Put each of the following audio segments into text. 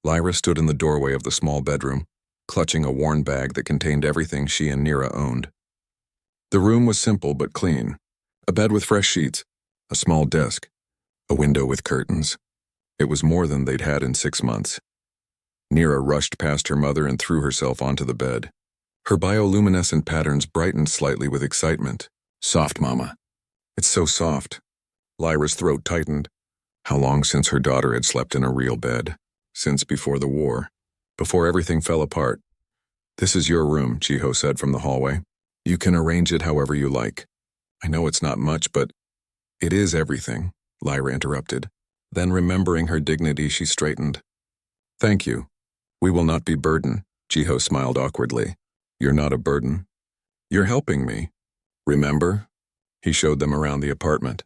Lyra stood in the doorway of the small bedroom, clutching a worn bag that contained everything she and Nira owned. The room was simple but clean. A bed with fresh sheets, a small desk, a window with curtains. It was more than they'd had in 6 months. Nira rushed past her mother and threw herself onto the bed. Her bioluminescent patterns brightened slightly with excitement. "Soft, Mama. It's so soft." Lyra's throat tightened. How long since her daughter had slept in a real bed? Since before the war. Before everything fell apart. "This is your room," Jiho said from the hallway. "You can arrange it however you like. I know it's not much, but it is everything," Lyra interrupted. Then, remembering her dignity, she straightened. "Thank you. We will not be burden," Jiho smiled awkwardly. "You're not a burden. You're helping me. Remember?" He showed them around the apartment.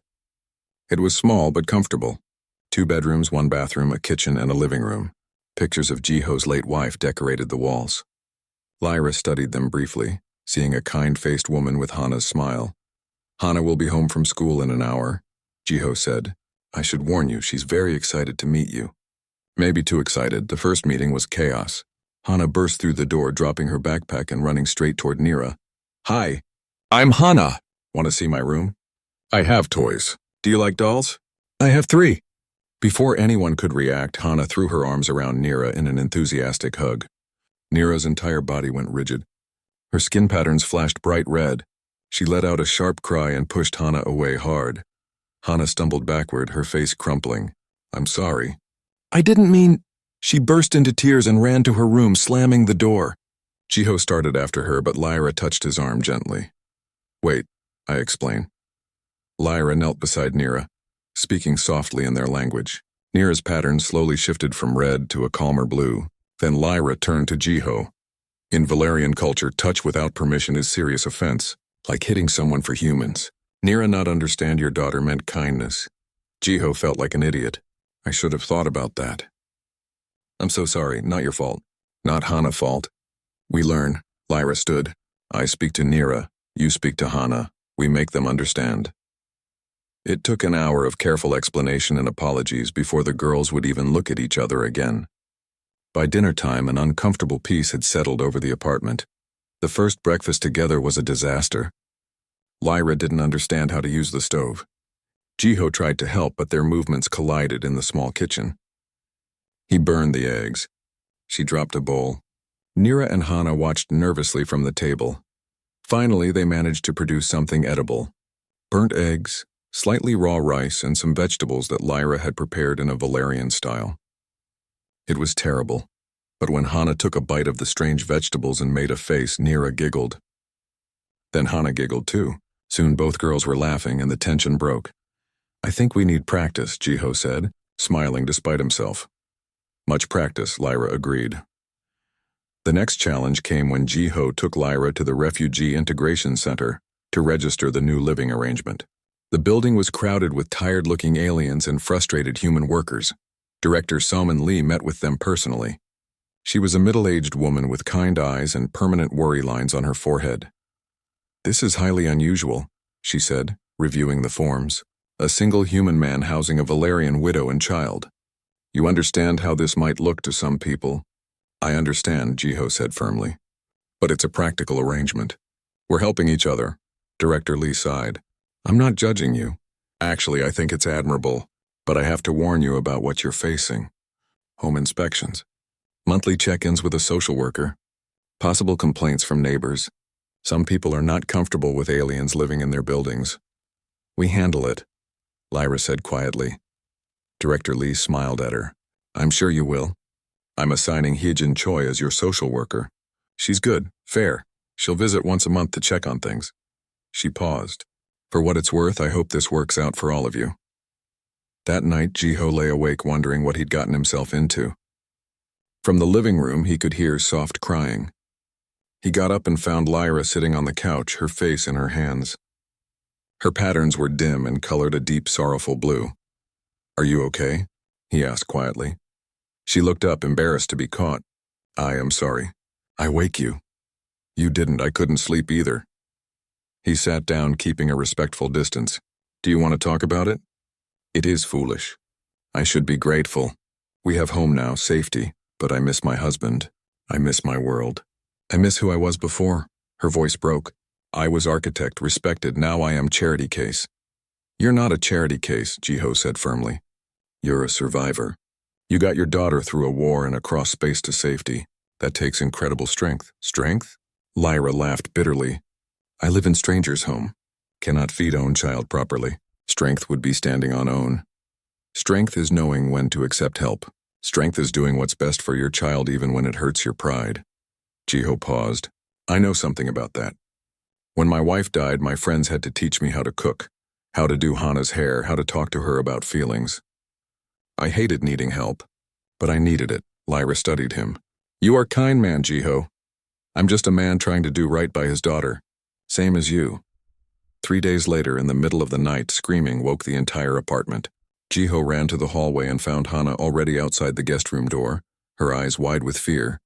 It was small but comfortable. 2 bedrooms, 1 bathroom, a kitchen, and a living room. Pictures of Jiho's late wife decorated the walls. Lyra studied them briefly, seeing a kind-faced woman with Hana's smile. "Hana will be home from school in an hour," Jiho said. "I should warn you, she's very excited to meet you." Maybe too excited. The first meeting was chaos. Hana burst through the door, dropping her backpack and running straight toward Nira. "Hi, I'm Hana. Want to see my room? I have toys. Do you like dolls? I have 3. Before anyone could react, Hana threw her arms around Nira in an enthusiastic hug. Nira's entire body went rigid. Her skin patterns flashed bright red. She let out a sharp cry and pushed Hana away hard. Hana stumbled backward, her face crumpling. "I'm sorry." "I didn't mean—" She burst into tears and ran to her room, slamming the door. Jiho started after her, but Lyra touched his arm gently. "Wait," I explained. Lyra knelt beside Nira, speaking softly in their language. Nira's pattern slowly shifted from red to a calmer blue. Then Lyra turned to Jiho. "In Valerian culture, touch without permission is serious offense, like hitting someone for humans. Nira not understand your daughter meant kindness." Jiho felt like an idiot. "I should have thought about that." "I'm so sorry, not your fault. Not Hana's fault. We learn." Lyra stood. "I speak to Nira, you speak to Hana. We make them understand." It took an hour of careful explanation and apologies before the girls would even look at each other again. By dinner time, an uncomfortable peace had settled over the apartment. The first breakfast together was a disaster. Lyra didn't understand how to use the stove. Jiho tried to help, but their movements collided in the small kitchen. He burned the eggs. She dropped a bowl. Nira and Hana watched nervously from the table. Finally, they managed to produce something edible. Burnt eggs, slightly raw rice, and some vegetables that Lyra had prepared in a Valerian style. It was terrible, but when Hana took a bite of the strange vegetables and made a face, Nira giggled. Then Hana giggled too. Soon both girls were laughing and the tension broke. "I think we need practice," Jiho said, smiling despite himself. "Much practice," Lyra agreed. The next challenge came when Jiho took Lyra to the Refugee Integration Center to register the new living arrangement. The building was crowded with tired-looking aliens and frustrated human workers. Director Salman Lee met with them personally. She was a middle-aged woman with kind eyes and permanent worry lines on her forehead. "This is highly unusual," she said, reviewing the forms. "A single human man housing a Valerian widow and child. You understand how this might look to some people?" "I understand," Jiho said firmly. "But it's a practical arrangement. We're helping each other." Director Lee sighed. "I'm not judging you. Actually, I think it's admirable, but I have to warn you about what you're facing. Home inspections, monthly check-ins with a social worker, possible complaints from neighbors. Some people are not comfortable with aliens living in their buildings. We handle it," Lyra said quietly. Director Lee smiled at her. "I'm sure you will. I'm assigning Hyejin Choi as your social worker. She's good, fair. She'll visit once a month to check on things." She paused. "For what it's worth, I hope this works out for all of you." That night, Jiho lay awake wondering what he'd gotten himself into. From the living room, he could hear soft crying. He got up and found Lyra sitting on the couch, her face in her hands. Her patterns were dim and colored a deep, sorrowful blue. "Are you okay?" he asked quietly. She looked up, embarrassed to be caught. "I am sorry. I wake you." "You didn't. I couldn't sleep either." He sat down, keeping a respectful distance. "Do you want to talk about it?" "It is foolish. I should be grateful. We have home now, safety. But I miss my husband. I miss my world. I miss who I was before. Her voice broke. I was architect, respected, now I am charity case. You're not a charity case, Jiho said firmly. You're a survivor. You got your daughter through a war and across space to safety. That takes incredible strength. Strength? Lyra laughed bitterly. I live in stranger's home. Cannot feed own child properly. Strength would be standing on own. Strength is knowing when to accept help. Strength is doing what's best for your child even when it hurts your pride. Jiho paused. I know something about that. When my wife died, my friends had to teach me how to cook, how to do Hana's hair, how to talk to her about feelings. I hated needing help, but I needed it. Lyra studied him. You are kind man, Jiho. I'm just a man trying to do right by his daughter. Same as you. 3 days later, in the middle of the night, screaming woke the entire apartment. Jiho ran to the hallway and found Hana already outside the guest room door, her eyes wide with fear.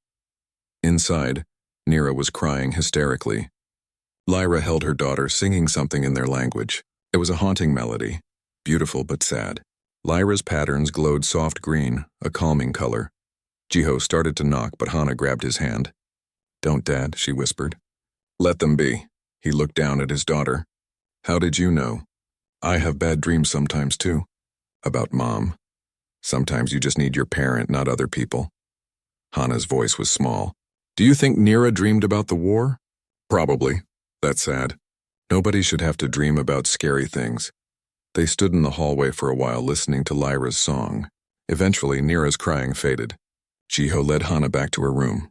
Inside, Nira was crying hysterically. Lyra held her daughter, singing something in their language. It was a haunting melody, beautiful but sad. Lyra's patterns glowed soft green, a calming color. Jiho started to knock, but Hana grabbed his hand. Don't, Dad, she whispered. Let them be. He looked down at his daughter. How did you know? I have bad dreams sometimes too. About Mom. Sometimes you just need your parent, not other people. Hana's voice was small. Do you think Nira dreamed about the war? Probably. That's sad. Nobody should have to dream about scary things. They stood in the hallway for a while listening to Lyra's song. Eventually, Nira's crying faded. Jiho led Hana back to her room.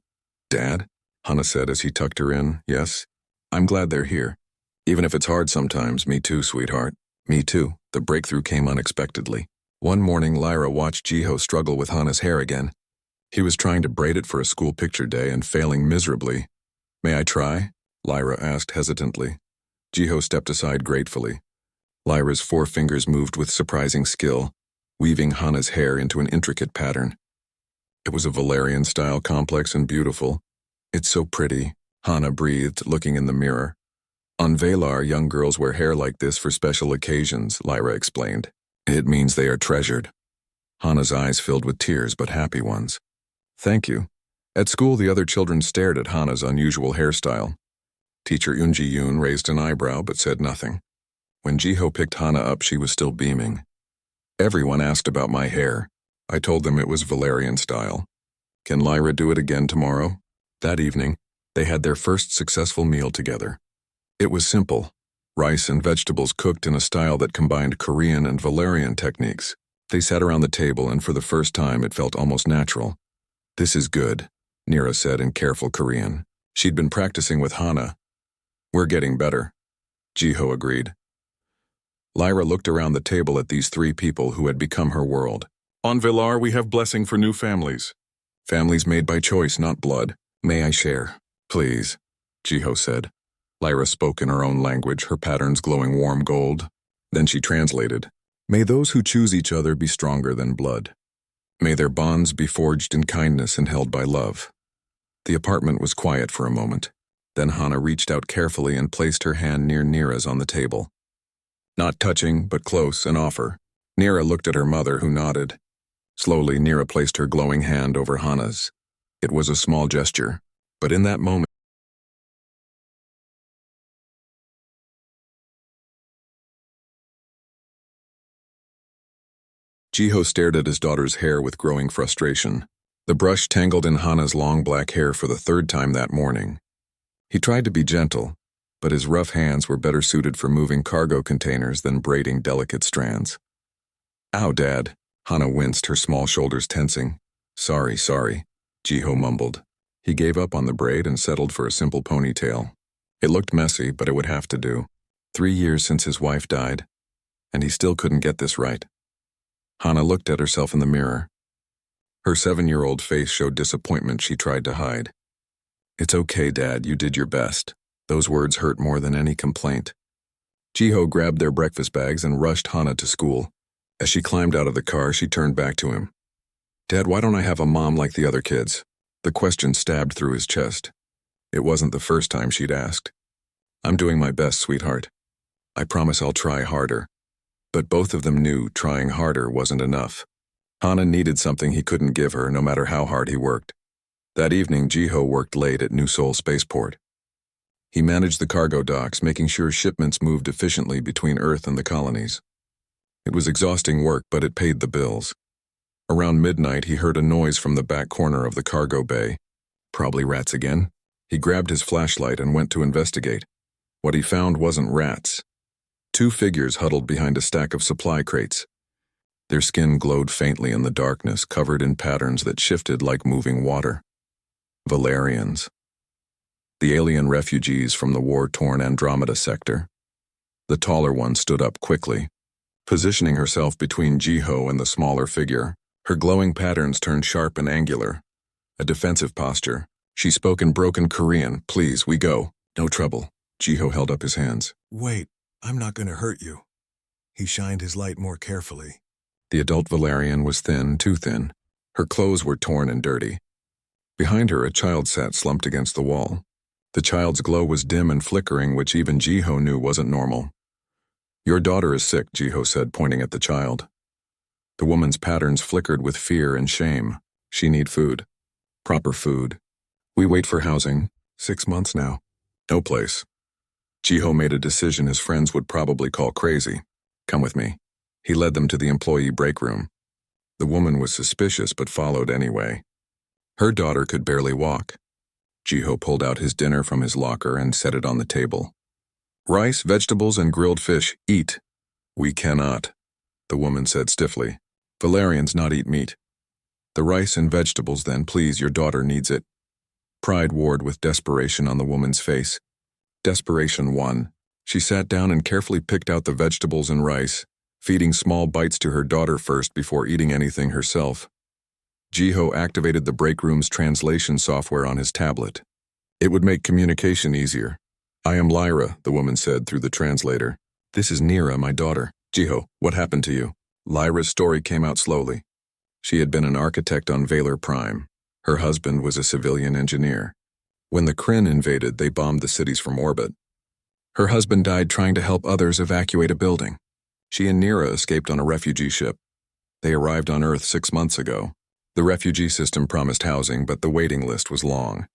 Dad? Hana said as he tucked her in. Yes? I'm glad they're here. Even if it's hard sometimes, me too, sweetheart. Me too. The breakthrough came unexpectedly. One morning, Lyra watched Jiho struggle with Hana's hair again. He was trying to braid it for a school picture day and failing miserably. May I try? Lyra asked hesitantly. Jiho stepped aside gratefully. Lyra's 4 fingers moved with surprising skill, weaving Hana's hair into an intricate pattern. It was a Valerian-style complex and beautiful. It's so pretty, Hana breathed, looking in the mirror. On Valar, young girls wear hair like this for special occasions, Lyra explained. It means they are treasured. Hana's eyes filled with tears, but happy ones. Thank you. At school, the other children stared at Hana's unusual hairstyle. Teacher Unji-yoon raised an eyebrow but said nothing. When Jiho picked Hana up, she was still beaming. Everyone asked about my hair. I told them it was Valerian style. Can Lyra do it again tomorrow? That evening, they had their first successful meal together. It was simple. Rice and vegetables cooked in a style that combined Korean and Valerian techniques. They sat around the table, and for the first time it felt almost natural. This is good, Nira said in careful Korean. She'd been practicing with Hana. We're getting better, Jiho agreed. Lyra looked around the table at these 3 people who had become her world. On Valar, we have blessing for new families. Families made by choice, not blood. May I share? Please, Jiho said. Lyra spoke in her own language, her patterns glowing warm gold. Then she translated. May those who choose each other be stronger than blood. May their bonds be forged in kindness and held by love. The apartment was quiet for a moment. Then Hana reached out carefully and placed her hand near Nira's on the table. Not touching, but close, an offer. Nira looked at her mother, who nodded. Slowly, Nira placed her glowing hand over Hana's. It was a small gesture, but in that moment, Jiho stared at his daughter's hair with growing frustration. The brush tangled in Hana's long black hair for the 3rd time that morning. He tried to be gentle, but his rough hands were better suited for moving cargo containers than braiding delicate strands. Ow, Dad. Hana winced, her small shoulders tensing. Sorry, Jiho mumbled. He gave up on the braid and settled for a simple ponytail. It looked messy, but it would have to do. 3 years since his wife died, and he still couldn't get this right. Hana looked at herself in the mirror. Her 7-year-old face showed disappointment she tried to hide. It's okay, Dad, you did your best. Those words hurt more than any complaint. Jiho grabbed their breakfast bags and rushed Hana to school. As she climbed out of the car, she turned back to him. Dad, why don't I have a mom like the other kids? The question stabbed through his chest. It wasn't the first time she'd asked. I'm doing my best, sweetheart. I promise I'll try harder. But both of them knew trying harder wasn't enough. Hana needed something he couldn't give her, no matter how hard he worked. That evening, Jiho worked late at New Seoul Spaceport. He managed the cargo docks, making sure shipments moved efficiently between Earth and the colonies. It was exhausting work, but it paid the bills. Around midnight, he heard a noise from the back corner of the cargo bay. Probably rats again. He grabbed his flashlight and went to investigate. What he found wasn't rats. Two figures huddled behind a stack of supply crates. Their skin glowed faintly in the darkness, covered in patterns that shifted like moving water. Valerians. The alien refugees from the war-torn Andromeda sector. The taller one stood up quickly, positioning herself between Jiho and the smaller figure. Her glowing patterns turned sharp and angular. A defensive posture. She spoke in broken Korean. "Please, we go. No trouble." Jiho held up his hands. "Wait, I'm not going to hurt you." He shined his light more carefully. The adult Valerian was thin, too thin. Her clothes were torn and dirty. Behind her, a child sat slumped against the wall. The child's glow was dim and flickering, which even Jiho knew wasn't normal. "Your daughter is sick," Jiho said, pointing at the child. The woman's patterns flickered with fear and shame. "She need food. Proper food. We wait for housing. 6 months now. No place." Jiho made a decision his friends would probably call crazy. "Come with me." He led them to the employee break room. The woman was suspicious but followed anyway. Her daughter could barely walk. Jiho pulled out his dinner from his locker and set it on the table. "Rice, vegetables, and grilled fish. Eat." "We cannot," the woman said stiffly. "Valerians not eat meat." "The rice and vegetables then, please, your daughter needs it." Pride warred with desperation on the woman's face. Desperation won. She sat down and carefully picked out the vegetables and rice, feeding small bites to her daughter first before eating anything herself. Jiho activated the break room's translation software on his tablet. It would make communication easier. "I am Lyra," the woman said through the translator. "This is Nira, my daughter." "Jiho, what happened to you?" Lyra's story came out slowly. She had been an architect on Valor Prime. Her husband was a civilian engineer. When the Kryn invaded, they bombed the cities from orbit. Her husband died trying to help others evacuate a building. She and Nira escaped on a refugee ship. They arrived on Earth 6 months ago. The refugee system promised housing, but the waiting list was long.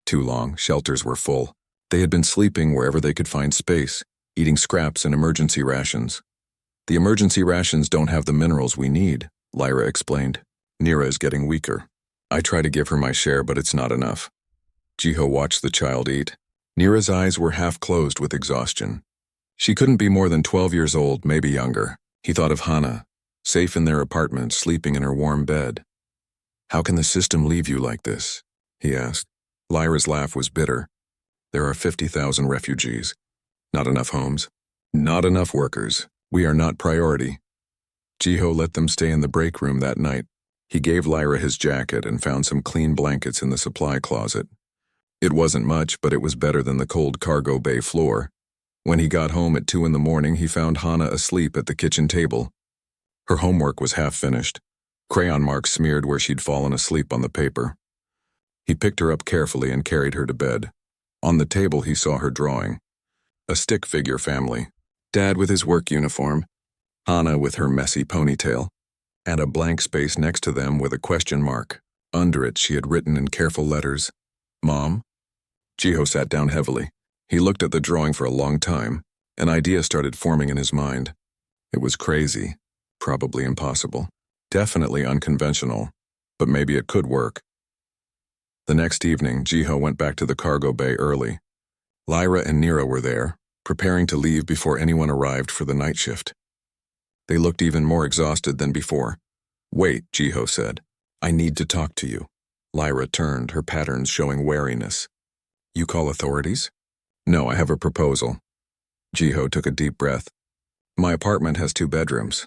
Too long, shelters were full. They had been sleeping wherever they could find space, eating scraps and emergency rations. "The emergency rations don't have the minerals we need," Lyra explained. "Nira is getting weaker. I try to give her my share, but it's not enough." Jiho watched the child eat. Nira's eyes were half closed with exhaustion. She couldn't be more than 12 years old, maybe younger. He thought of Hana, safe in their apartment, sleeping in her warm bed. "How can the system leave you like this?" he asked. Lyra's laugh was bitter. "There are 50,000 refugees. Not enough homes. Not enough workers. We are not priority." Jiho let them stay in the break room that night. He gave Lyra his jacket and found some clean blankets in the supply closet. It wasn't much, but it was better than the cold cargo bay floor. When he got home at 2 in the morning, he found Hana asleep at the kitchen table. Her homework was half finished. Crayon marks smeared where she'd fallen asleep on the paper. He picked her up carefully and carried her to bed. On the table, he saw her drawing. A stick figure family. Dad with his work uniform, Hana with her messy ponytail, and a blank space next to them with a question mark. Under it, she had written in careful letters, "Mom?" Jiho sat down heavily. He looked at the drawing for a long time. An idea started forming in his mind. It was crazy, probably impossible, definitely unconventional, but maybe it could work. The next evening, Jiho went back to the cargo bay early. Lyra and Nira were there, preparing to leave before anyone arrived for the night shift. They looked even more exhausted than before. "Wait," Jiho said. "I need to talk to you." Lyra turned, her patterns showing wariness. "You call authorities?" "No, I have a proposal." Jiho took a deep breath. "My apartment has 2 bedrooms.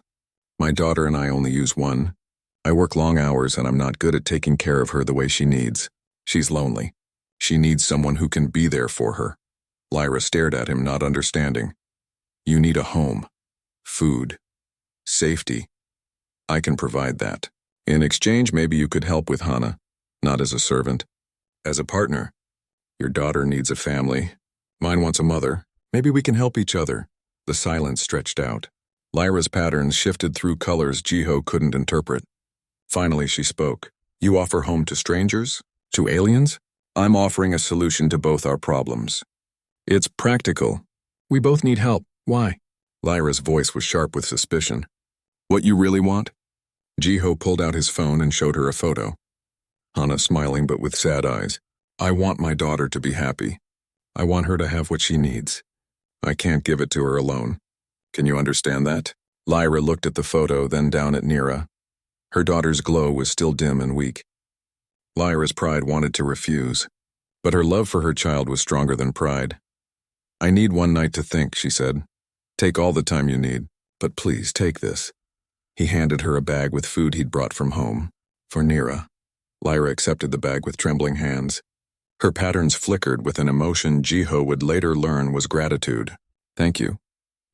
My daughter and I only use one. I work long hours and I'm not good at taking care of her the way she needs. She's lonely. She needs someone who can be there for her." Lyra stared at him, not understanding. "You need a home, food, safety. I can provide that. In exchange, maybe you could help with Hana, not as a servant, as a partner. Your daughter needs a family. Mine wants a mother. Maybe we can help each other." The silence stretched out. Lyra's patterns shifted through colors Jiho couldn't interpret. Finally, she spoke. You offer home to strangers? To aliens? I'm offering a solution to both our problems. It's practical. We both need help. Why? Lyra's voice was sharp with suspicion. What you really want? Jiho pulled out his phone and showed her a photo. Hana smiling but with sad eyes. I want my daughter to be happy. I want her to have what she needs. I can't give it to her alone. Can you understand that? Lyra looked at the photo, then down at Nira. Her daughter's glow was still dim and weak. Lyra's pride wanted to refuse, but her love for her child was stronger than pride. I need one night to think, she said. Take all the time you need, but please take this. He handed her a bag with food he'd brought from home. For Nira. Lyra accepted the bag with trembling hands. Her patterns flickered with an emotion Jiho would later learn was gratitude. Thank you.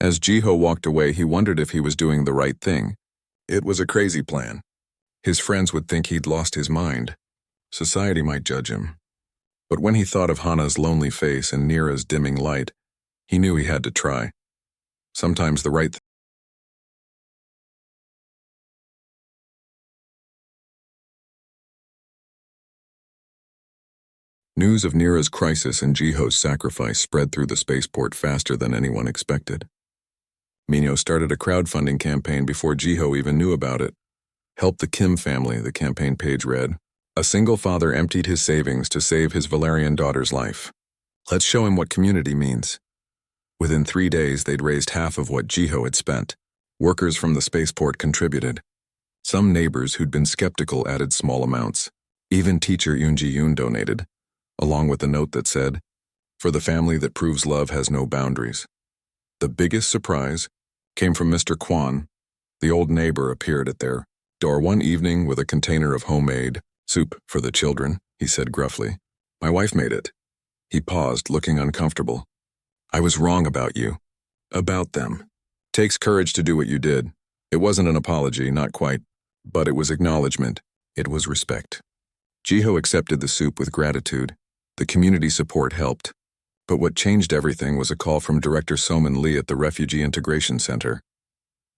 As Jiho walked away, he wondered if he was doing the right thing. It was a crazy plan. His friends would think he'd lost his mind. Society might judge him. But when he thought of Hana's lonely face and Nira's dimming light, he knew he had to try. Sometimes the right thing. News of Nira's crisis and Jiho's sacrifice spread through the spaceport faster than anyone expected. Minho started a crowdfunding campaign before Jiho even knew about it. Help the Kim family, the campaign page read. A single father emptied his savings to save his Valerian daughter's life. Let's show him what community means. Within 3 days, they'd raised half of what Jiho had spent. Workers from the spaceport contributed. Some neighbors who'd been skeptical added small amounts. Even teacher Yoon Ji-yoon donated, along with a note that said, "For the family that proves love has no boundaries." The biggest surprise came from Mr. Kwan. The old neighbor appeared at their door one evening with a container of homemade soup for the children, he said gruffly. My wife made it. He paused, looking uncomfortable. I was wrong about you. About them. Takes courage to do what you did. It wasn't an apology, not quite, but it was acknowledgement. It was respect. Jiho accepted the soup with gratitude. The community support helped. But what changed everything was a call from Director Soman Lee at the Refugee Integration Center.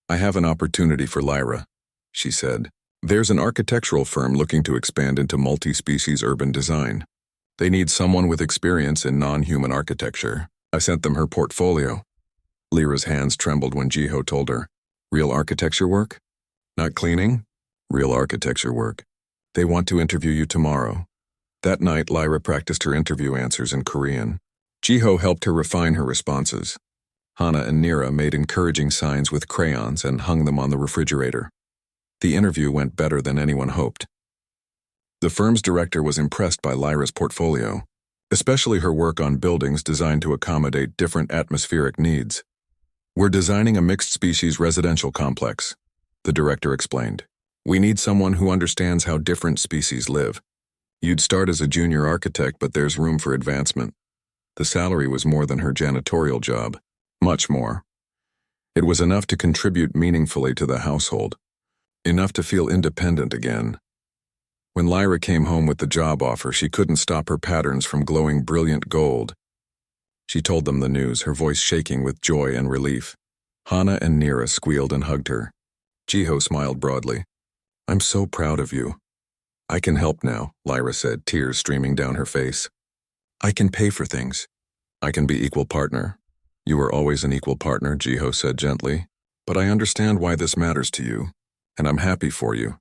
I have an opportunity for Lyra, she said. There's an architectural firm looking to expand into multi-species urban design. They need someone with experience in non-human architecture. I sent them her portfolio. Lyra's hands trembled when Jiho told her. Real architecture work? Not cleaning? Real architecture work. They want to interview you tomorrow. That night, Lyra practiced her interview answers in Korean. Jiho helped her refine her responses. Hana and Nira made encouraging signs with crayons and hung them on the refrigerator. The interview went better than anyone hoped. The firm's director was impressed by Lyra's portfolio, especially her work on buildings designed to accommodate different atmospheric needs. We're designing a mixed-species residential complex, the director explained. We need someone who understands how different species live. You'd start as a junior architect, but there's room for advancement. The salary was more than her janitorial job, much more. It was enough to contribute meaningfully to the household, enough to feel independent again. When Lyra came home with the job offer, she couldn't stop her patterns from glowing brilliant gold. She told them the news, her voice shaking with joy and relief. Hana and Nira squealed and hugged her. Jiho smiled broadly. I'm so proud of you. I can help now, Lyra said, tears streaming down her face. I can pay for things. I can be equal partner. You were always an equal partner, Jiho said gently. But I understand why this matters to you, and I'm happy for you.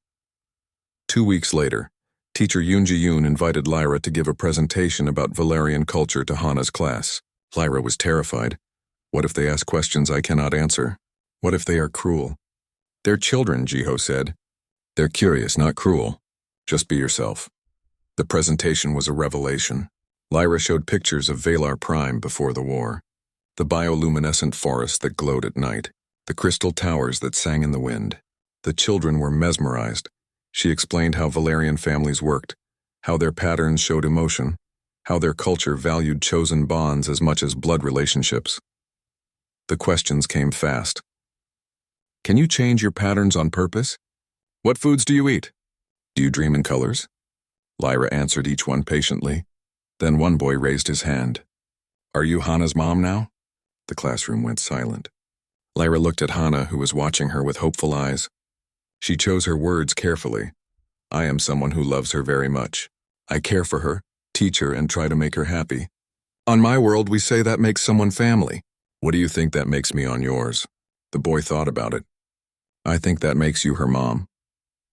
2 weeks later, teacher Yoon Ji-yoon invited Lyra to give a presentation about Valerian culture to Hana's class. Lyra was terrified. What if they ask questions I cannot answer? What if they are cruel? They're children, Jiho said. They're curious, not cruel. Just be yourself. The presentation was a revelation. Lyra showed pictures of Valar Prime before the war. The bioluminescent forest that glowed at night. The crystal towers that sang in the wind. The children were mesmerized. She explained how Valerian families worked, how their patterns showed emotion, how their culture valued chosen bonds as much as blood relationships. The questions came fast. Can you change your patterns on purpose? What foods do you eat? Do you dream in colors? Lyra answered each one patiently. Then one boy raised his hand. Are you Hana's mom now? The classroom went silent. Lyra looked at Hana, who was watching her with hopeful eyes. She chose her words carefully, I am someone who loves her very much. I care for her, teach her, and try to make her happy. On my world, we say that makes someone family. What do you think that makes me on yours? The boy thought about it. I think that makes you her mom.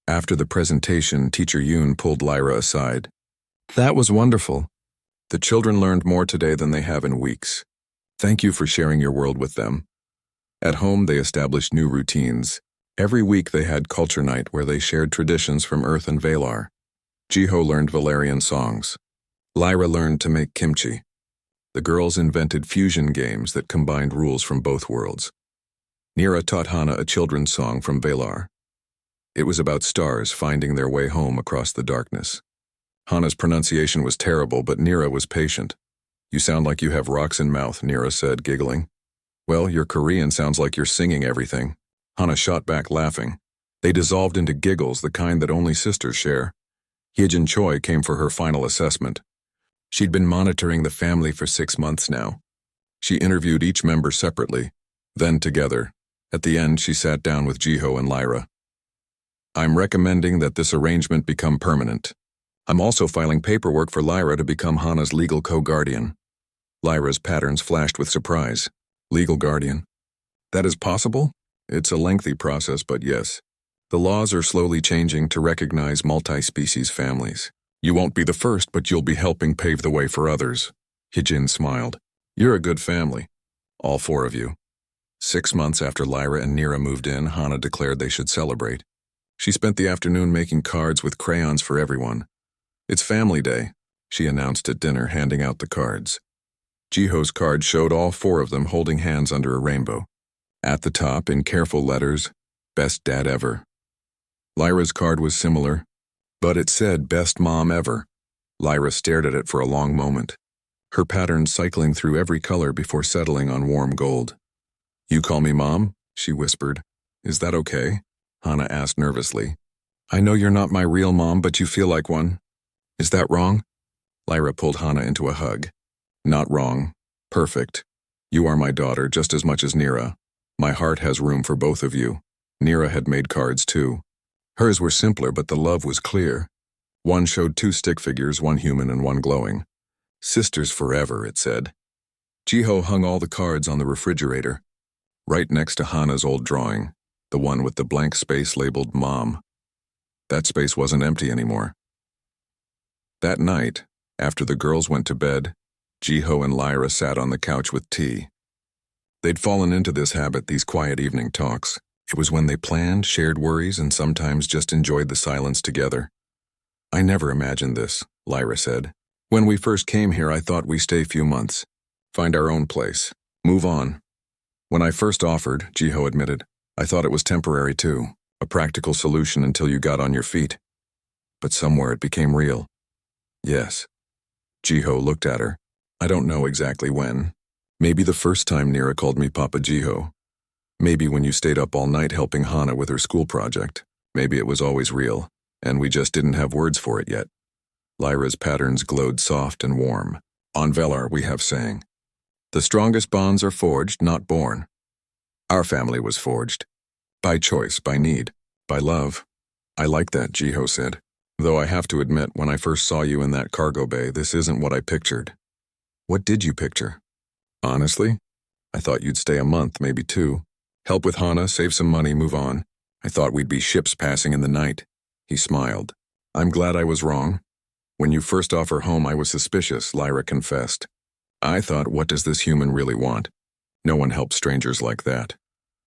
After the presentation, Teacher Yoon pulled Lyra aside. That was wonderful. The children learned more today than they have in weeks. Thank you for sharing your world with them. At home, they established new routines. Every week they had culture night where they shared traditions from Earth and Valar. Jiho learned Valerian songs. Lyra learned to make kimchi. The girls invented fusion games that combined rules from both worlds. Nira taught Hana a children's song from Valar. It was about stars finding their way home across the darkness. Hana's pronunciation was terrible, but Nira was patient. You sound like you have rocks in mouth, Nira said, giggling. Well, your Korean sounds like you're singing everything. Hana shot back, laughing. They dissolved into giggles, the kind that only sisters share. Hyejin Choi came for her final assessment. She'd been monitoring the family for 6 months now. She interviewed each member separately, then together. At the end, she sat down with Jiho and Lyra. I'm recommending that this arrangement become permanent. I'm also filing paperwork for Lyra to become Hana's legal co-guardian. Lyra's patterns flashed with surprise. Legal guardian. That is possible? It's a lengthy process, but yes. The laws are slowly changing to recognize multi-species families. You won't be the first, but you'll be helping pave the way for others. Hyejin smiled. You're a good family. All 4 of you. 6 months after Lyra and Nira moved in, Hana declared they should celebrate. She spent the afternoon making cards with crayons for everyone. It's family day, she announced at dinner, handing out the cards. Jiho's card showed all 4 of them holding hands under a rainbow. At the top, in careful letters, Best Dad Ever. Lyra's card was similar, but it said Best Mom Ever. Lyra stared at it for a long moment, her pattern cycling through every color before settling on warm gold. You call me Mom? She whispered. Is that okay? Hana asked nervously. I know you're not my real mom, but you feel like one. Is that wrong? Lyra pulled Hana into a hug. Not wrong. Perfect. You are my daughter just as much as Nira. My heart has room for both of you. Nira had made cards too. Hers were simpler, but the love was clear. One showed 2 stick figures, one human and one glowing. Sisters forever, it said. Jiho hung all the cards on the refrigerator, right next to Hana's old drawing, the one with the blank space labeled Mom. That space wasn't empty anymore. That night, after the girls went to bed, Jiho and Lyra sat on the couch with tea. They'd fallen into this habit, these quiet evening talks. It was when they planned, shared worries, and sometimes just enjoyed the silence together. I never imagined this, Lyra said. When we first came here, I thought we'd stay few months, find our own place, move on. When I first offered, Jiho admitted, I thought it was temporary too, a practical solution until you got on your feet. But somewhere it became real. Yes. Jiho looked at her. I don't know exactly when. Maybe the first time Nira called me Papa Jiho. Maybe when you stayed up all night helping Hana with her school project. Maybe it was always real, and we just didn't have words for it yet. Lyra's patterns glowed soft and warm. On Valar we have saying, the strongest bonds are forged, not born. Our family was forged. By choice, by need, by love. I like that, Jiho said. Though I have to admit, when I first saw you in that cargo bay, this isn't what I pictured. What did you picture? Honestly, I thought you'd stay a month, maybe 2. Help with Hana, save some money, move on. I thought we'd be ships passing in the night. He smiled. I'm glad I was wrong. When you first offered home, I was suspicious, Lyra confessed. I thought, what does this human really want? No one helps strangers like that.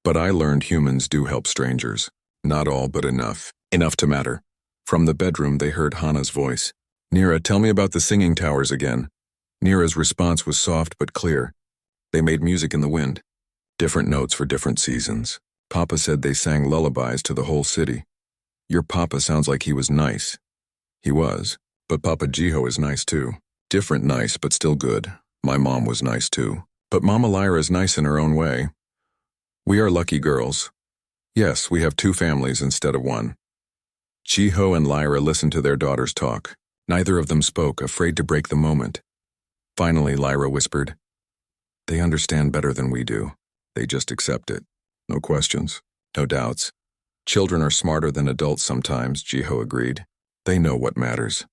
But I learned humans do help strangers. Not all, but enough. Enough to matter. From the bedroom, they heard Hana's voice. Nira, tell me about the singing towers again. Nira's response was soft but clear. They made music in the wind. Different notes for different seasons. Papa said they sang lullabies to the whole city. Your papa sounds like he was nice. He was, but Papa Jiho is nice too. Different nice, but still good. My mom was nice too. But Mama Lyra is nice in her own way. We are lucky girls. Yes, we have 2 families instead of 1. Jiho and Lyra listened to their daughters talk. Neither of them spoke, afraid to break the moment. Finally, Lyra whispered, they understand better than we do. They just accept it. No questions, no doubts. Children are smarter than adults sometimes, Jiho agreed. They know what matters.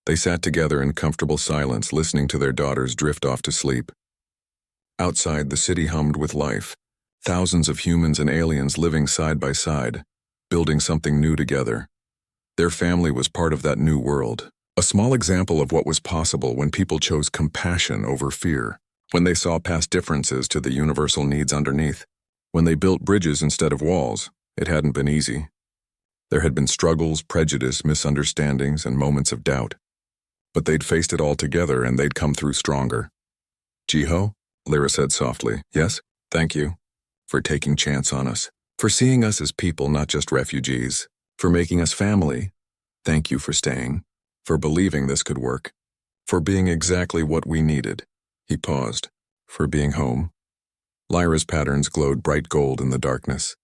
They sat together in comfortable silence, listening to their daughters drift off to sleep. Outside, the city hummed with life. Thousands of humans and aliens living side by side, building something new together. Their family was part of that new world. A small example of what was possible when people chose compassion over fear, when they saw past differences to the universal needs underneath, when they built bridges instead of walls. It hadn't been easy. There had been struggles, prejudice, misunderstandings, and moments of doubt. But they'd faced it all together and they'd come through stronger. Jiho, Lyra said softly. Yes, thank you. For taking chance on us. For seeing us as people, not just refugees. For making us family. Thank you for staying. For believing this could work. For being exactly what we needed. He paused. For being home. Lyra's patterns glowed bright gold in the darkness.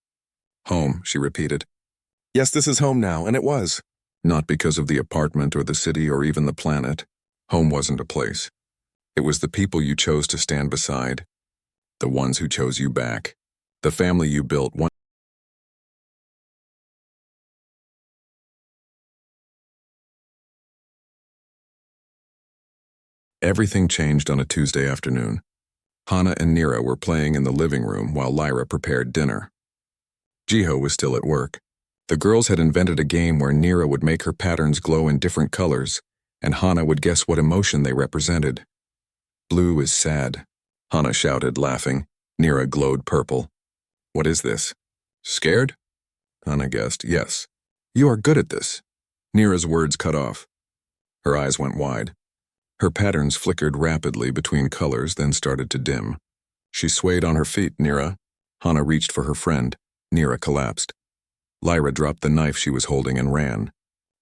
Home, she repeated. Yes, this is home now, and it was. Not because of the apartment or the city or even the planet. Home wasn't a place. It was the people you chose to stand beside. The ones who chose you back. The family you built. Everything changed on a Tuesday afternoon. Hana and Nira were playing in the living room while Lyra prepared dinner. Jiho was still at work. The girls had invented a game where Nira would make her patterns glow in different colors, and Hana would guess what emotion they represented. Blue is sad, Hana shouted, laughing. Nira glowed purple. What is this? Scared? Hana guessed. Yes. You are good at this. Nira's words cut off. Her eyes went wide. Her patterns flickered rapidly between colors, then started to dim. She swayed on her feet. Nira. Hana reached for her friend. Nira collapsed. Lyra dropped the knife she was holding and ran.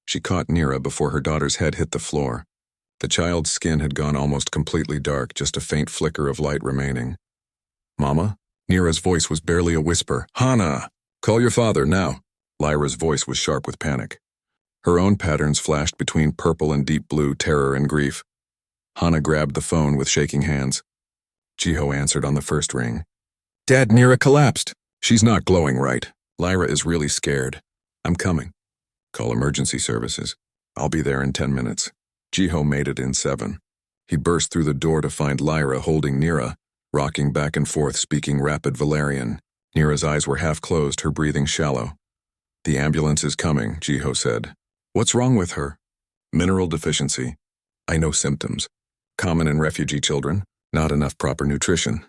She caught Nira before her daughter's head hit the floor. The child's skin had gone almost completely dark, just a faint flicker of light remaining. Mama? Nira's voice was barely a whisper. Hana! Call your father, now! Lyra's voice was sharp with panic. Her own patterns flashed between purple and deep blue, terror and grief. Hana grabbed the phone with shaking hands. Jiho answered on the first ring. Dad, Nira collapsed. She's not glowing right. Lyra is really scared. I'm coming. Call emergency services. I'll be there in 10 minutes. Jiho made it in 7. He burst through the door to find Lyra holding Nira, rocking back and forth, speaking rapid Valerian. Nira's eyes were half closed, her breathing shallow. The ambulance is coming, Jiho said. What's wrong with her? Mineral deficiency. I know symptoms. Common in refugee children. Not enough proper nutrition.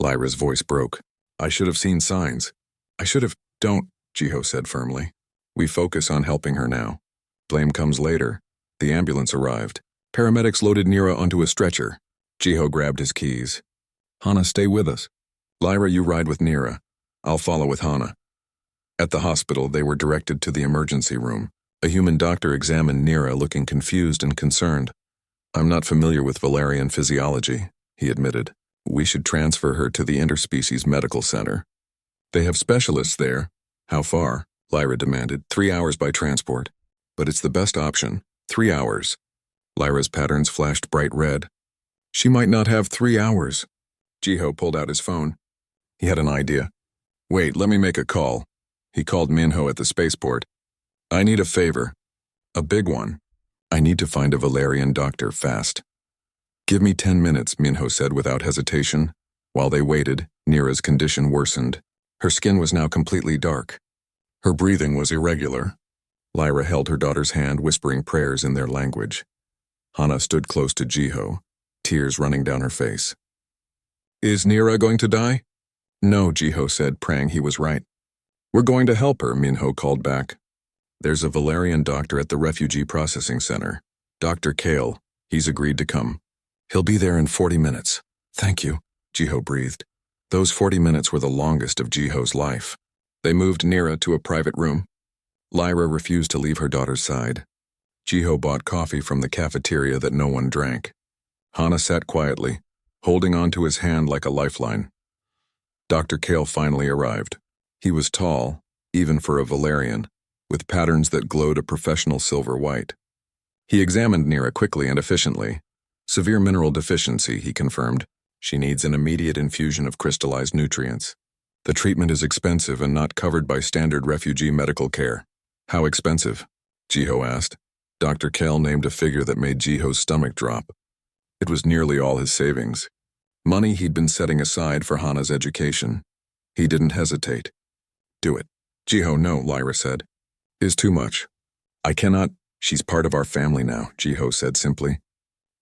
Lyra's voice broke. I should have seen signs. I should have. Don't, Jiho said firmly. We focus on helping her now. Blame comes later. The ambulance arrived. Paramedics loaded Nira onto a stretcher. Jiho grabbed his keys. Hana, stay with us. Lyra, you ride with Nira. I'll follow with Hana. At the hospital, they were directed to the emergency room. A human doctor examined Nira, looking confused and concerned. I'm not familiar with Valerian physiology, he admitted. We should transfer her to the Interspecies Medical Center. They have specialists there. How far? Lyra demanded. 3 hours by transport. But it's the best option. 3 hours. Lyra's patterns flashed bright red. She might not have 3 hours. Jiho pulled out his phone. He had an idea. Wait, let me make a call. He called Minho at the spaceport. I need a favor. A big one. I need to find a Valerian doctor fast. Give me 10 minutes, Minho said without hesitation. While they waited, Nira's condition worsened. Her skin was now completely dark. Her breathing was irregular. Lyra held her daughter's hand, whispering prayers in their language. Hana stood close to Jiho, tears running down her face. Is Nira going to die? No, Jiho said, praying he was right. We're going to help her, Minho called back. There's a Valerian doctor at the Refugee Processing Center. Dr. Kale. He's agreed to come. He'll be there in 40 minutes. Thank you, Jiho breathed. Those 40 minutes were the longest of Jiho's life. They moved Nira to a private room. Lyra refused to leave her daughter's side. Jiho bought coffee from the cafeteria that no one drank. Hana sat quietly, holding on to his hand like a lifeline. Dr. Kale finally arrived. He was tall, even for a Valerian, with patterns that glowed a professional silver white. He examined Nira quickly and efficiently. Severe mineral deficiency, he confirmed. She needs an immediate infusion of crystallized nutrients. The treatment is expensive and not covered by standard refugee medical care. How expensive? Jiho asked. Dr. Kell named a figure that made Jiho's stomach drop. It was nearly all his savings. Money he'd been setting aside for Hana's education. He didn't hesitate. Do it. Jiho, no, Lyra said. Is too much. I cannot. She's part of our family now, Jiho said simply.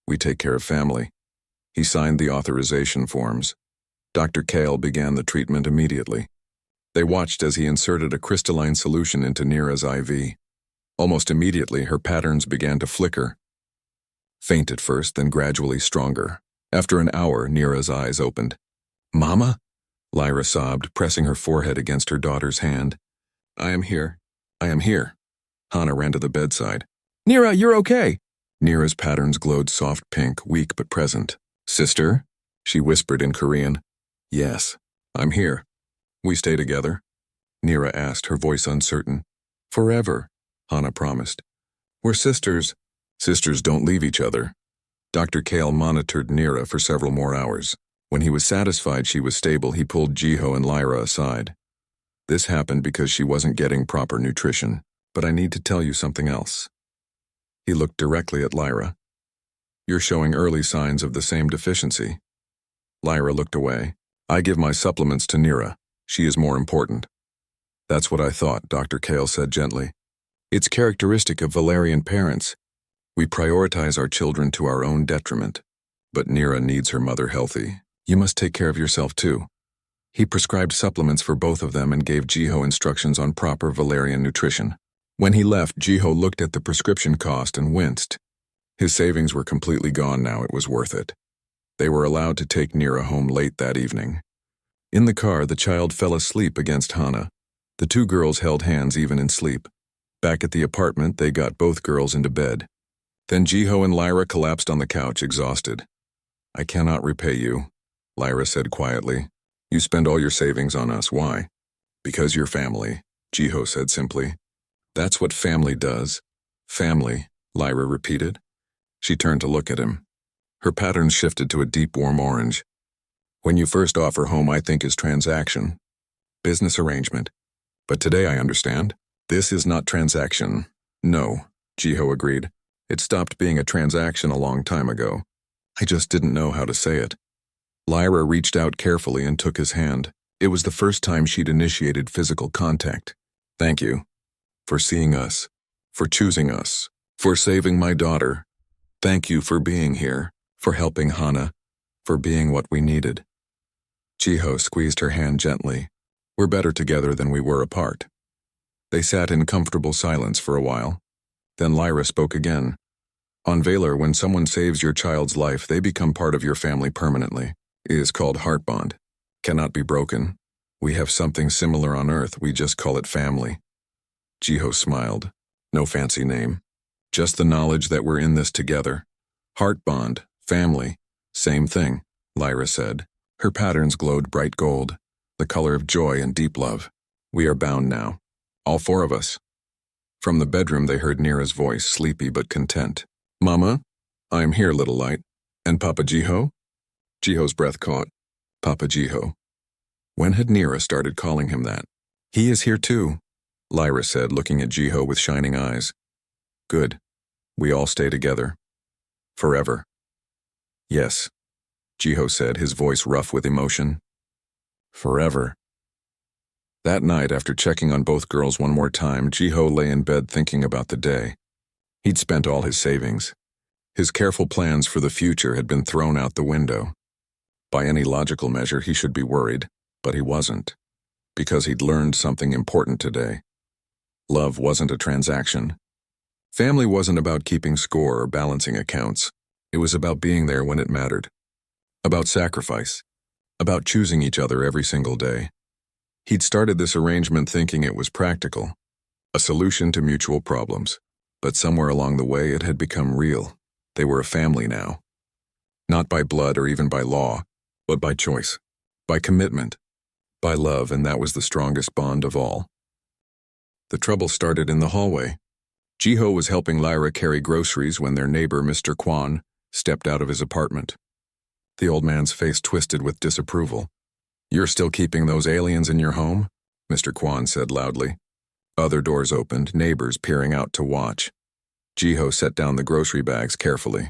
We take care of family. He signed the authorization forms. Dr. Kale began the treatment immediately. They watched as he inserted a crystalline solution into Nira's IV. Almost immediately, her patterns began to flicker. Faint at first, then gradually stronger. After an hour, Nira's eyes opened. Mama? Lyra sobbed, pressing her forehead against her daughter's hand. I am here. I am here. Hana ran to the bedside. Nira, you're okay. Nira's patterns glowed soft pink, weak but present. Sister? She whispered in Korean. Yes, I'm here. We stay together? Nira asked, her voice uncertain. Forever, Hana promised. We're sisters. Sisters don't leave each other. Dr. Kale monitored Nira for several more hours. When he was satisfied she was stable, he pulled Jiho and Lyra aside. This happened because she wasn't getting proper nutrition, but I need to tell you something else. He looked directly at Lyra. You're showing early signs of the same deficiency. Lyra looked away. I give my supplements to Nira. She is more important. That's what I thought, Dr. Kale said gently. It's characteristic of Valerian parents. We prioritize our children to our own detriment. But Nira needs her mother healthy. You must take care of yourself too. He prescribed supplements for both of them and gave Jiho instructions on proper Valerian nutrition. When he left, Jiho looked at the prescription cost and winced. His savings were completely gone now, it was worth it. They were allowed to take Nira home late that evening. In the car, the child fell asleep against Hana. The two girls held hands even in sleep. Back at the apartment, they got both girls into bed. Then Jiho and Lyra collapsed on the couch, exhausted. I cannot repay you, Lyra said quietly. You spend all your savings on us. Why? Because you're family, Jiho said simply. That's what family does. Family, Lyra repeated. She turned to look at him. Her patterns shifted to a deep warm orange. When you first offer home, I think is transaction. Business arrangement. But today I understand. This is not transaction. No, Jiho agreed. It stopped being a transaction a long time ago. I just didn't know how to say it. Lyra reached out carefully and took his hand. It was the first time she'd initiated physical contact. Thank you. For seeing us. For choosing us. For saving my daughter. Thank you for being here. For helping Hana. For being what we needed. Jiho squeezed her hand gently. We're better together than we were apart. They sat in comfortable silence for a while. Then Lyra spoke again. On Valor, when someone saves your child's life, they become part of your family permanently. It is called heart bond. Cannot be broken. We have something similar on Earth, we just call it family. Jiho smiled. No fancy name. Just the knowledge that we're in this together. Heart bond, family, same thing, Lyra said. Her patterns glowed bright gold, the color of joy and deep love. We are bound now. All four of us. From the bedroom they heard Nira's voice, sleepy but content. Mama, I am here, little light. And Papa Jiho? Jiho's breath caught. Papa Jiho. When had Nira started calling him that? He is here too, Lyra said, looking at Jiho with shining eyes. Good. We all stay together. Forever. Yes, Jiho said, his voice rough with emotion. Forever. That night, after checking on both girls one more time, Jiho lay in bed thinking about the day. He'd spent all his savings. His careful plans for the future had been thrown out the window. By any logical measure, he should be worried, but he wasn't, because he'd learned something important today. Love wasn't a transaction. Family wasn't about keeping score or balancing accounts. It was about being there when it mattered. About sacrifice. About choosing each other every single day. He'd started this arrangement thinking it was practical, a solution to mutual problems. But somewhere along the way it had become real. They were a family now. Not by blood or even by law, but by choice, by commitment, by love, and that was the strongest bond of all. The trouble started in the hallway. Jiho was helping Lyra carry groceries when their neighbor, Mr. Kwan, stepped out of his apartment. The old man's face twisted with disapproval. You're still keeping those aliens in your home? Mr. Kwan said loudly. Other doors opened, neighbors peering out to watch. Jiho set down the grocery bags carefully.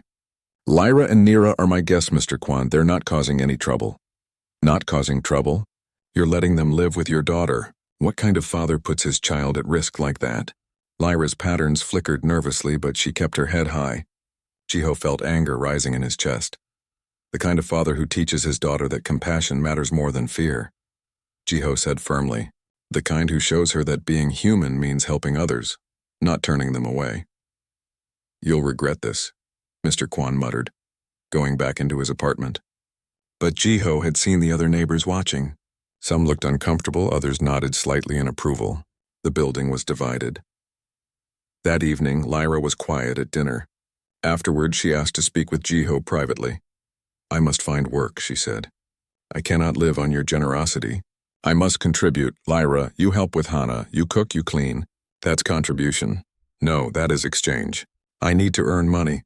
Lyra and Nira are my guests, Mr. Kwan. They're not causing any trouble. Not causing trouble? You're letting them live with your daughter. What kind of father puts his child at risk like that? Lyra's patterns flickered nervously, but she kept her head high. Jiho felt anger rising in his chest. The kind of father who teaches his daughter that compassion matters more than fear. Jiho said firmly, the kind who shows her that being human means helping others, not turning them away. You'll regret this, Mr. Kwan muttered, going back into his apartment. But Jiho had seen the other neighbors watching. Some looked uncomfortable, others nodded slightly in approval. The building was divided. That evening, Lyra was quiet at dinner. Afterward, she asked to speak with Jiho privately. I must find work, she said. I cannot live on your generosity. I must contribute. Lyra, you help with Hana. You cook, you clean. That's contribution. No, that is exchange. I need to earn money.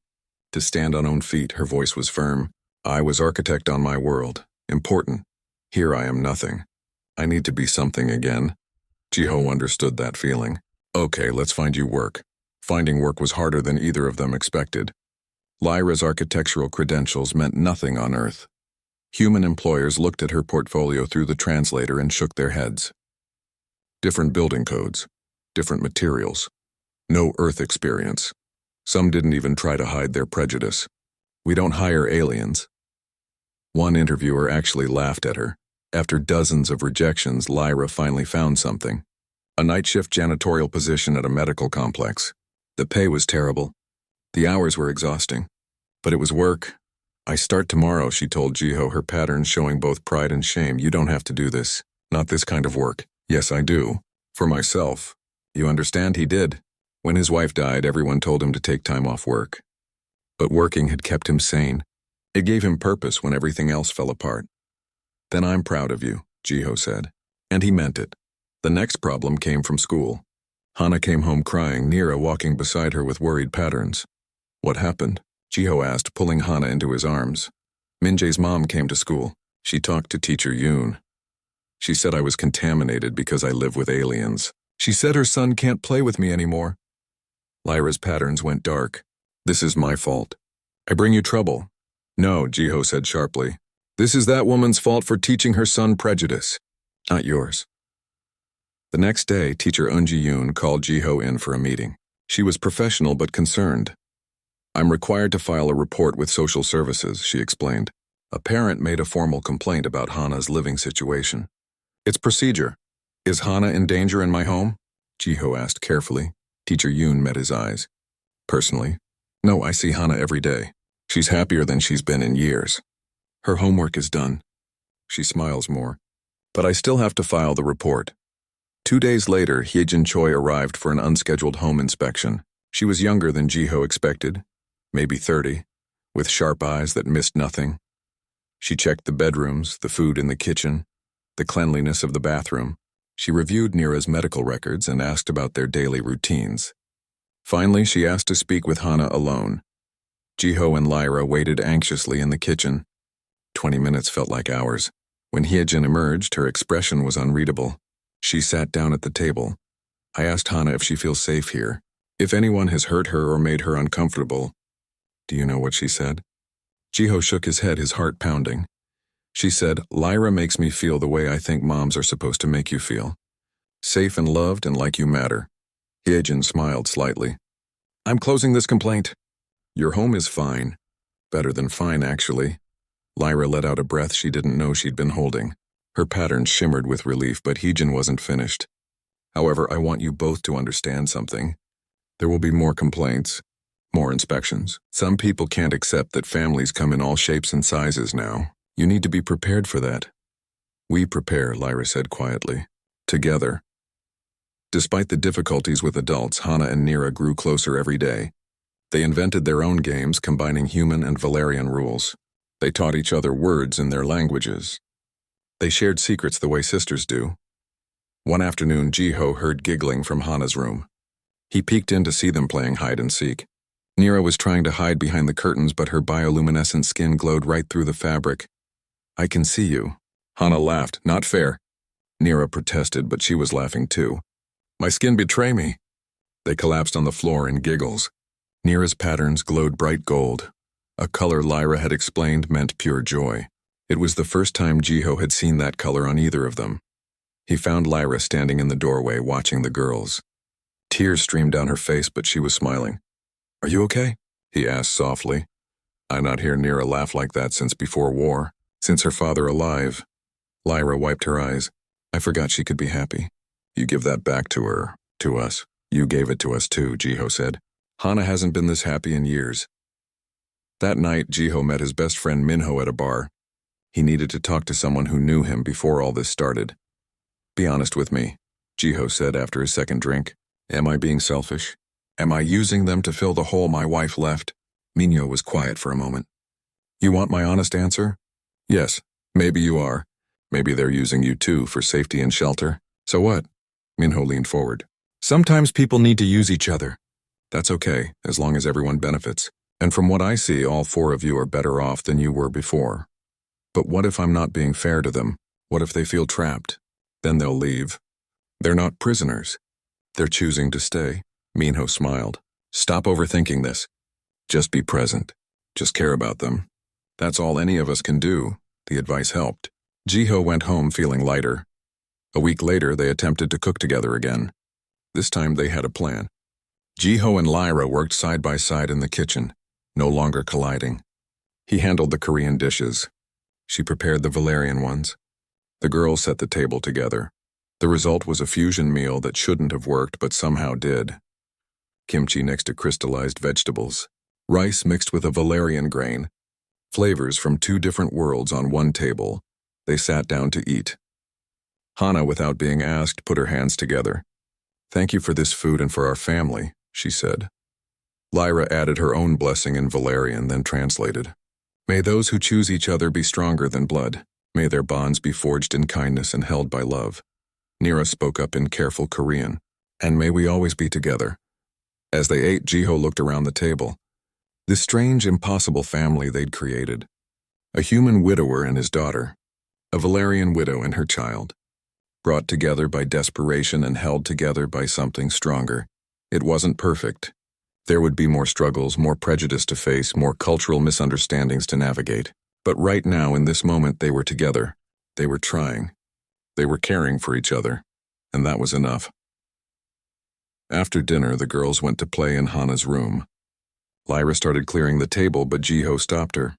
To stand on own feet, her voice was firm. I was architect on my world. Important. Here I am nothing. I need to be something again. Jiho understood that feeling. Okay, let's find you work. Finding work was harder than either of them expected. Lyra's architectural credentials meant nothing on Earth. Human employers looked at her portfolio through the translator and shook their heads. Different building codes, different materials, no Earth experience. Some didn't even try to hide their prejudice. We don't hire aliens. One interviewer actually laughed at her. After dozens of rejections, Lyra finally found something. A night shift janitorial position at a medical complex. The pay was terrible. The hours were exhausting. But it was work. I start tomorrow, she told Jiho, her patterns showing both pride and shame. You don't have to do this. Not this kind of work. Yes, I do. For myself. You understand? He did. When his wife died, everyone told him to take time off work. But working had kept him sane. It gave him purpose when everything else fell apart. Then I'm proud of you, Jiho said. And he meant it. The next problem came from school. Hana came home crying, Nira walking beside her with worried patterns. What happened? Jiho asked, pulling Hana into his arms. Minjae's mom came to school. She talked to teacher Yoon. She said I was contaminated because I live with aliens. She said her son can't play with me anymore. Lyra's patterns went dark. This is my fault. I bring you trouble. No, Jiho said sharply. This is that woman's fault for teaching her son prejudice. Not yours. The next day, teacher Eunji Yoon called Jiho in for a meeting. She was professional but concerned. I'm required to file a report with social services, she explained. A parent made a formal complaint about Hana's living situation. It's procedure. Is Hana in danger in my home? Jiho asked carefully. Teacher Yoon met his eyes. Personally, no, I see Hana every day. She's happier than she's been in years. Her homework is done. She smiles more. But I still have to file the report. 2 days later, Hyejin Choi arrived for an unscheduled home inspection. She was younger than Jiho expected, maybe 30, with sharp eyes that missed nothing. She checked the bedrooms, the food in the kitchen, the cleanliness of the bathroom. She reviewed Nira's medical records and asked about their daily routines. Finally, she asked to speak with Hana alone. Jiho and Lyra waited anxiously in the kitchen. 20 minutes felt like hours. When Hyejin emerged, her expression was unreadable. She sat down at the table. I asked Hana if she feels safe here, if anyone has hurt her or made her uncomfortable. Do you know what she said? Jiho shook his head, his heart pounding. She said, Lyra makes me feel the way I think moms are supposed to make you feel. Safe and loved and like you matter. Hyejin smiled slightly. I'm closing this complaint. Your home is fine. Better than fine, actually. Lyra let out a breath she didn't know she'd been holding. Her patterns shimmered with relief, but Hyejin wasn't finished. However, I want you both to understand something. There will be more complaints, more inspections. Some people can't accept that families come in all shapes and sizes now. You need to be prepared for that. We prepare, Lyra said quietly. Together. Despite the difficulties with adults, Hana and Nira grew closer every day. They invented their own games combining human and Valerian rules. They taught each other words in their languages. They shared secrets the way sisters do. One afternoon, Jiho heard giggling from Hana's room. He peeked in to see them playing hide and seek. Nira was trying to hide behind the curtains, but her bioluminescent skin glowed right through the fabric. I can see you. Hana laughed. Not fair. Nira protested, but she was laughing too. My skin betray me. They collapsed on the floor in giggles. Nira's patterns glowed bright gold, a color Lyra had explained meant pure joy. It was the first time Jiho had seen that color on either of them. He found Lyra standing in the doorway watching the girls. Tears streamed down her face, but she was smiling. "Are you okay?" he asked softly. "I not hear Nira laugh like that since before war, since her father alive." Lyra wiped her eyes. "I forgot she could be happy." "You give that back to her, to us." "You gave it to us too," Jiho said. "Hana hasn't been this happy in years." That night, Jiho met his best friend Minho at a bar. He needed to talk to someone who knew him before all this started. "Be honest with me," Jiho said after his second drink. "Am I being selfish? Am I using them to fill the hole my wife left?" Minho was quiet for a moment. "You want my honest answer?" "Yes, maybe you are. Maybe they're using you too for safety and shelter. So what?" Minho leaned forward. "Sometimes people need to use each other. That's okay, as long as everyone benefits. And from what I see, all four of you are better off than you were before. But what if I'm not being fair to them? What if they feel trapped? Then they'll leave. They're not prisoners. They're choosing to stay." Minho smiled. "Stop overthinking this. Just be present. Just care about them. That's all any of us can do." The advice helped. Jiho went home feeling lighter. A week later, they attempted to cook together again. This time they had a plan. Jiho and Lyra worked side by side in the kitchen, no longer colliding. He handled the Korean dishes. She prepared the Valerian ones. The girls set the table together. The result was a fusion meal that shouldn't have worked but somehow did. Kimchi next to crystallized vegetables. Rice mixed with a Valerian grain. Flavors from two different worlds on one table. They sat down to eat. Hana, without being asked, put her hands together. "Thank you for this food and for our family," she said. Lyra added her own blessing in Valerian, then translated. "May those who choose each other be stronger than blood. May their bonds be forged in kindness and held by love." Nira spoke up in careful Korean. "And may we always be together." As they ate, Jiho looked around the table. This strange, impossible family they'd created. A human widower and his daughter. A Valerian widow and her child. Brought together by desperation and held together by something stronger. It wasn't perfect. There would be more struggles, more prejudice to face, more cultural misunderstandings to navigate. But right now, in this moment, they were together. They were trying. They were caring for each other. And that was enough. After dinner, the girls went to play in Hana's room. Lyra started clearing the table, but Jiho stopped her.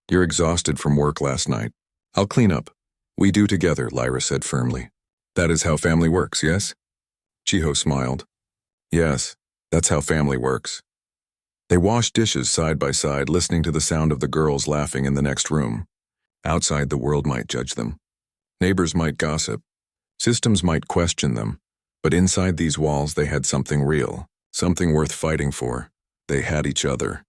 "You're exhausted from work last night. I'll clean up." "We do together," Lyra said firmly. "That is how family works, yes?" Jiho smiled. "Yes, that's how family works." They washed dishes side by side, listening to the sound of the girls laughing in the next room. Outside, the world might judge them. Neighbors might gossip. Systems might question them. But inside these walls, they had something real, something worth fighting for. They had each other.